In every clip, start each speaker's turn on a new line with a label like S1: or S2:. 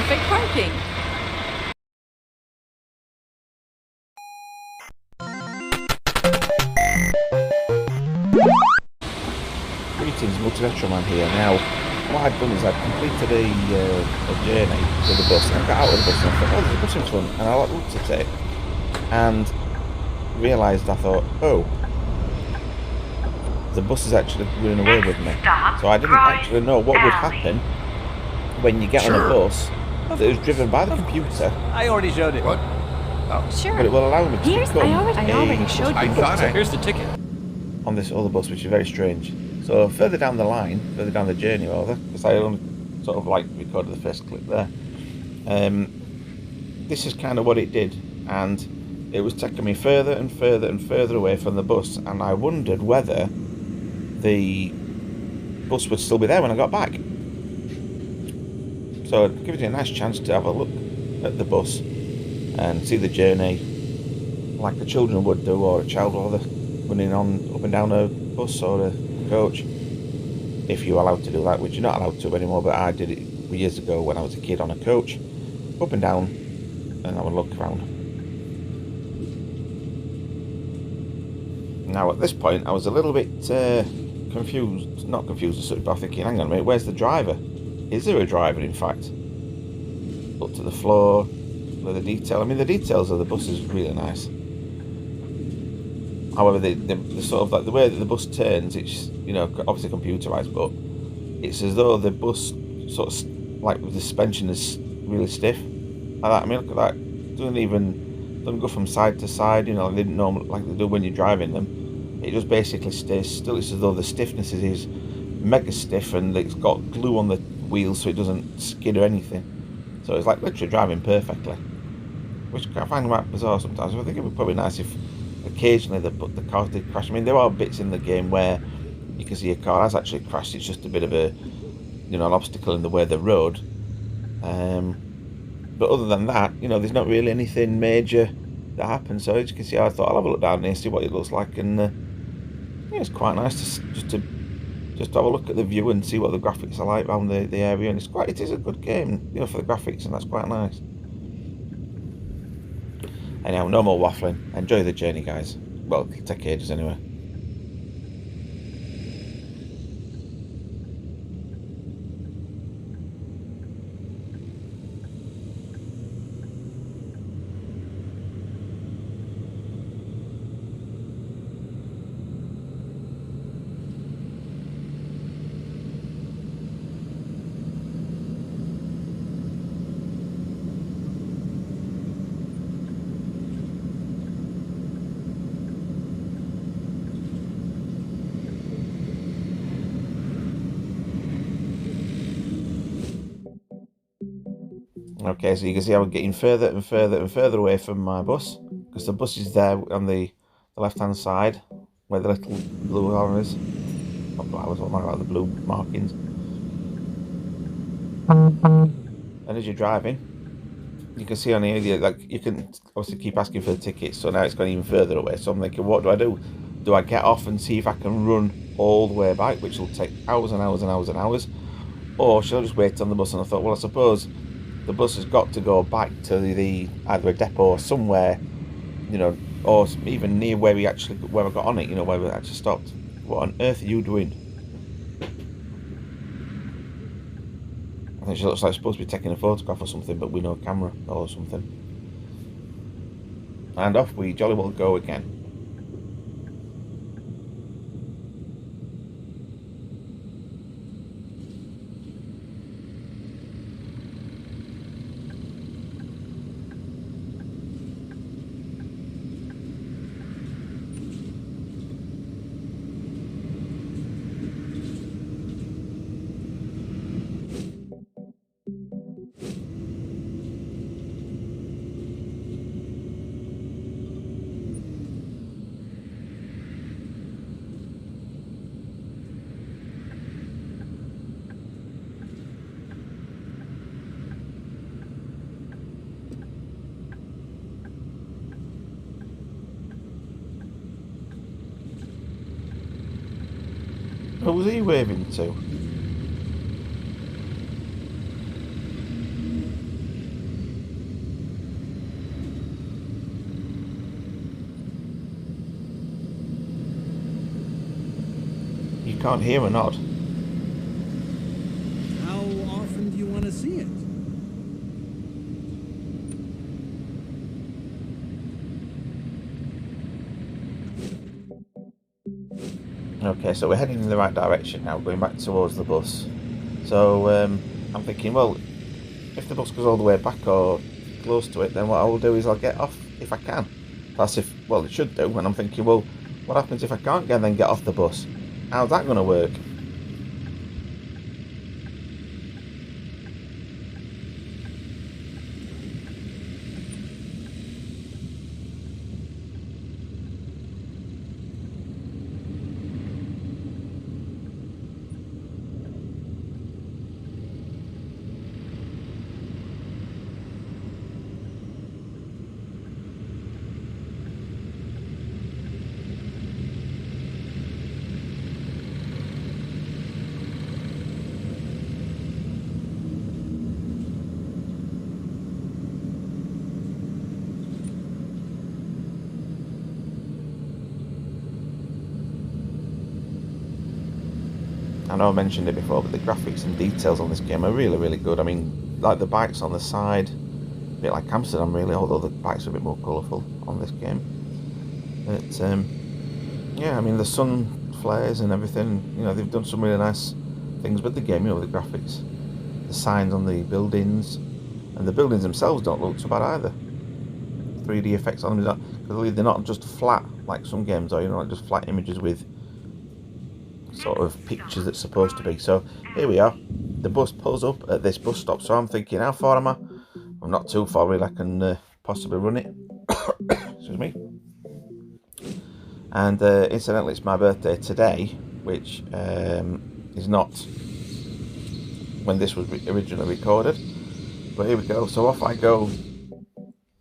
S1: perfect parking.
S2: Greetings, Multi-Retro Man here. Now, what I'd done is I'd completed a journey with the bus, and I got out of the bus and I thought, oh, there's a bus in front, and I looked at it and realised, I thought, oh, the bus is actually running away with me. So I didn't actually know what would happen when you get on a bus that was driven by the computer.
S3: I already showed it.
S4: What?
S1: Sure.
S2: But it will allow me to become
S1: I already showed you.
S4: I thought
S3: Here's the ticket.
S2: on this other bus, which is very strange. So further down the line, further down the journey rather, because I only sort of like recorded the first clip there, this is kind of what it did, and it was taking me further and further and further away from the bus, and I wondered whether the bus would still be there when I got back. So it gives you a nice chance to have a look at the bus and see the journey like the children would do, or a child rather, running on up and down a bus or a coach, if you're allowed to do that, which you're not allowed to anymore, but I did it years ago when I was a kid on a coach, up and down, and I would look around. Now at this point I was a little bit confused, not confused, but thinking, hang on a minute, where's the driver? Is there a driver in fact? Looked at the floor, look at the detail. I mean, the details of the bus is really nice. However, the sort of like the way that the bus turns, it's, you know, obviously computerized, but it's as though the bus sort of like the suspension is really stiff. Like that. I mean, look at that. Doesn't go from side to side. You know, they didn't normally like they do when you're driving them. It just basically stays still. It's as though the stiffness is mega stiff, and it's got glue on the wheels so it doesn't skid or anything. So it's like literally driving perfectly, which I find quite bizarre sometimes. I think it would be probably nice if occasionally the cars did crash. I mean, there are bits in the game where you can see a car has actually crashed. It's just a bit of a, you know, an obstacle in the way of the road. But other than that, you know, there's not really anything major that happens. So as you can see, I thought I'll have a look down here, see what it looks like, and yeah, it's quite nice to just have a look at the view and see what the graphics are like around the area. And it is a good game, you know, for the graphics, and that's quite nice. Anyhow, no more waffling. Enjoy the journey, guys. Well, it'll take ages anyway. Okay, so you can see I'm getting further and further and further away from my bus, because the bus is there on the left hand side where the little blue arrow is. Not blue arrows, what am I about, the blue markings. And as you're driving, you can see on here, like, you can obviously keep asking for the tickets, so now it's gone even further away. So I'm thinking, what do? Do I get off and see if I can run all the way back, which will take hours and hours and hours and hours, or should I just wait on the bus? And I thought, well, I suppose the bus has got to go back to the either a depot or somewhere, you know, or even near where I got on it, you know, where we actually stopped. What on earth are you doing? I think she looks like she's supposed to be taking a photograph or something, but with no camera or something. And off we jolly well go again. Who was he waving to? can't hear a nod.
S3: How often do you want to see it?
S2: Okay, so we're heading in the right direction now, going back towards the bus. So I'm thinking, well, if the bus goes all the way back or close to it, then what I will do is I'll get off if I can. That's if, well, it should do. And I'm thinking, well, what happens if I can't then get off the bus? How's that going to work? I know I mentioned it before, but the graphics and details on this game are really, really good. I mean, like the bikes on the side, a bit like Amsterdam really, although the bikes are a bit more colourful on this game. But yeah, I mean the sun flares and everything, you know, they've done some really nice things with the game, you know, with the graphics. The signs on the buildings, and the buildings themselves don't look so bad either. 3D effects on them, because they're not just flat like some games are, you know, like just flat images with sort of pictures that's supposed to be. So here we are, the bus pulls up at this bus stop, so I'm thinking, how far am I? I'm not too far really, I can possibly run it. Excuse me. And incidentally, it's my birthday today, which is not when this was originally recorded, but here we go. So off I go,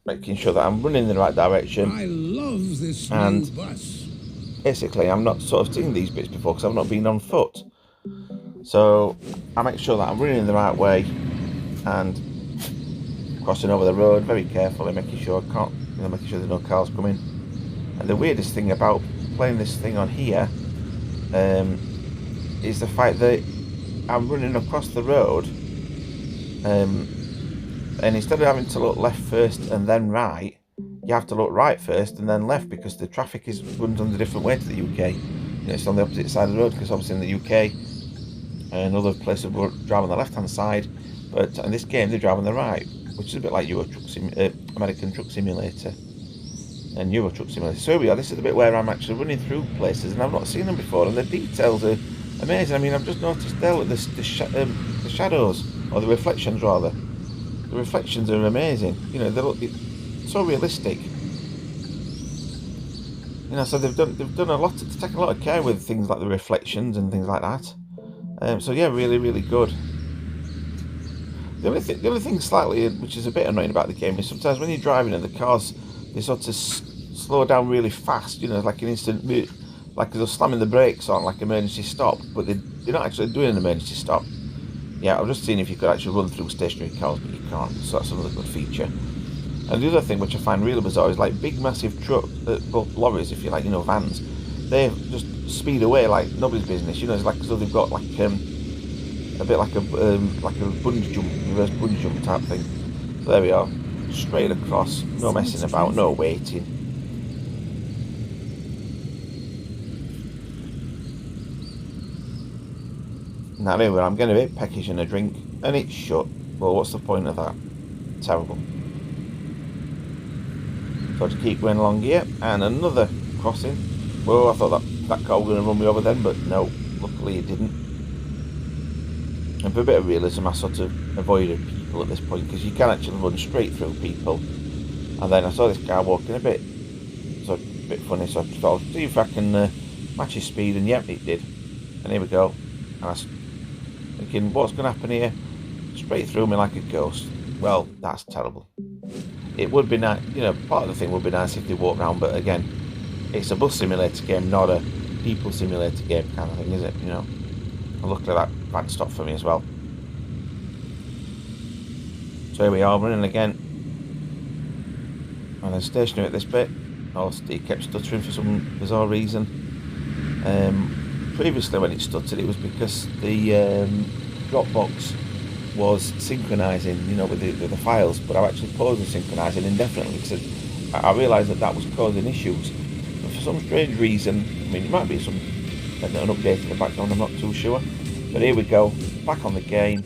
S2: making sure that I'm running in the right direction.
S3: I love this
S2: and
S3: new bus.
S2: Basically, I'm not sort of seen these bits before because I've not been on foot. So I make sure that I'm running in the right way and crossing over the road very carefully, making sure I can't, you know, making sure there's no cars coming. And the weirdest thing about playing this thing on here is the fact that I'm running across the road, and instead of having to look left first and then right, you have to look right first and then left, because the traffic runs on a different way to the UK. You know, it's on the opposite side of the road, because obviously in the UK and other places will drive on the left hand side, but in this game they drive on the right, which is a bit like American Truck Simulator and Euro Truck Simulator. So here we are, this is the bit where I'm actually running through places and I've not seen them before, and the details are amazing. I mean, I've just noticed there the shadows, or the reflections rather. The reflections are amazing. You know, they look so realistic. You know, so they've done a lot. They've taken a lot of care with things like the reflections and things like that. So yeah, really, really good. The only thing slightly, which is a bit annoying about the game, is sometimes when you're driving and the cars, they sort of slow down really fast. You know, like an instant, like they're slamming the brakes on, like emergency stop, but they're not actually doing an emergency stop. Yeah, I've just seen if you could actually run through stationary cars, but you can't. So that's another good feature. And the other thing which I find really bizarre is like big massive trucks, well, lorries if you like, you know, vans, they just speed away like nobody's business. You know, it's like as though they've got like a bit like a bungee jump, reverse bungee jump type thing. So there we are, straight across, no messing about, no waiting. Now anyway, I'm getting a bit peckish in a drink and it's shut. Well, what's the point of that? Terrible. So to keep going along here, and another crossing. Well, I thought that car was going to run me over then, but no, luckily it didn't. And for a bit of realism, I sort of avoided people at this point, because you can actually run straight through people. And then I saw this guy walking a bit funny, so I thought, I'll see if I can match his speed, and yep, it did. And here we go. And I was thinking, what's going to happen here? Straight through me like a ghost. Well, that's terrible. It would be nice, you know, part of the thing would be nice if they walk around, but again, it's a bus simulator game, not a people simulator game kind of thing, is it? You know, and luckily that van stopped for me as well. So here we are, running again, and then stationary at this bit. Oh, Steve kept stuttering for some bizarre reason. previously when it stuttered, it was because the Dropbox was synchronizing, you know, with the files, but I've actually paused the synchronizing indefinitely because I realised that was causing issues. But for some strange reason, I mean, it might be an update in the background, I'm not too sure. But here we go, back on the game,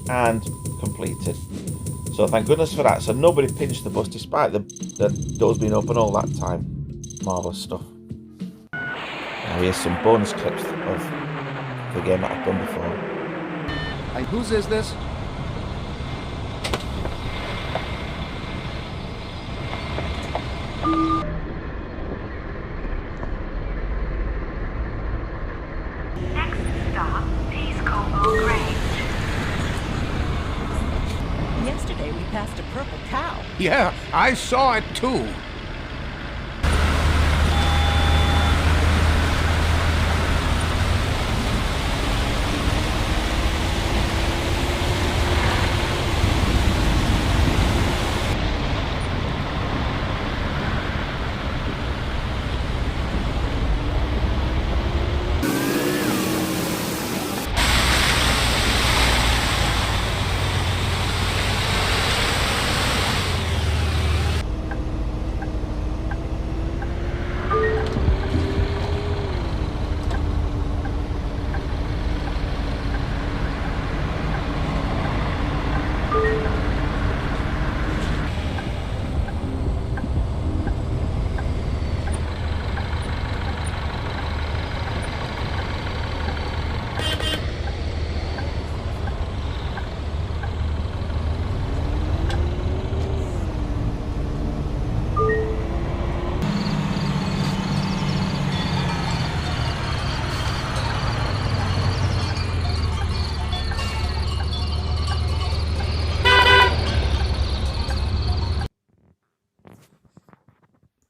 S2: and completed. So thank goodness for that. So nobody pinched the bus despite the doors being open all that time. Marvellous stuff. Now here's some bonus clips of the game that I've done before.
S4: Hey, whose is this?
S5: Next stop, Peacecoble Grange.
S1: Yesterday we passed a purple cow.
S4: Yeah, I saw it too.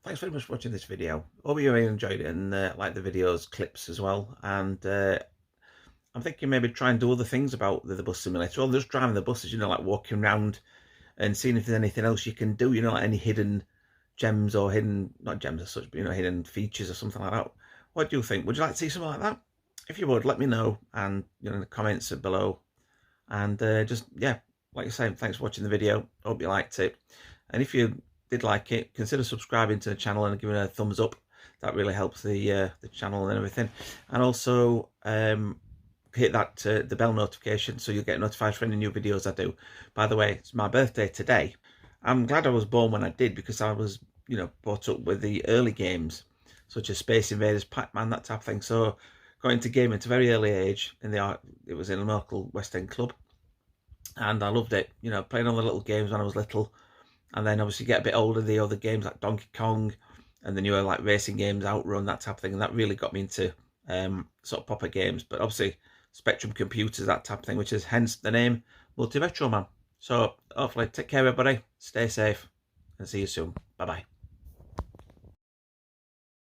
S2: Thanks very much for watching this video. Hope you really enjoyed it and like the videos, clips as well. And I'm thinking maybe try and do other things about the bus simulator. Or just driving the buses, you know, like walking around and seeing if there's anything else you can do, you know, like any hidden gems or hidden, not gems as such, but, you know, hidden features or something like that. What do you think? Would you like to see something like that? If you would, let me know, and, you know, in the comments below. And just, yeah, like I say, thanks for watching the video. Hope you liked it. And if you did like it, consider subscribing to the channel and giving it a thumbs up. That really helps the channel and everything. And also hit that the bell notification so you'll get notified for any new videos I do. By the way, it's my birthday today. I'm glad I was born when I did, because I was, you know, brought up with the early games such as Space Invaders, Pac-Man, that type of thing. So got into gaming at a very early age. It was in a local West End club, and I loved it. You know, playing all the little games when I was little. And then obviously get a bit older, the other games like Donkey Kong and the newer like racing games, Outrun, that type of thing. And that really got me into sort of proper games. But obviously Spectrum computers, that type of thing, which is hence the name Multi Retro Man. So hopefully take care everybody, stay safe, and see you soon. Bye bye.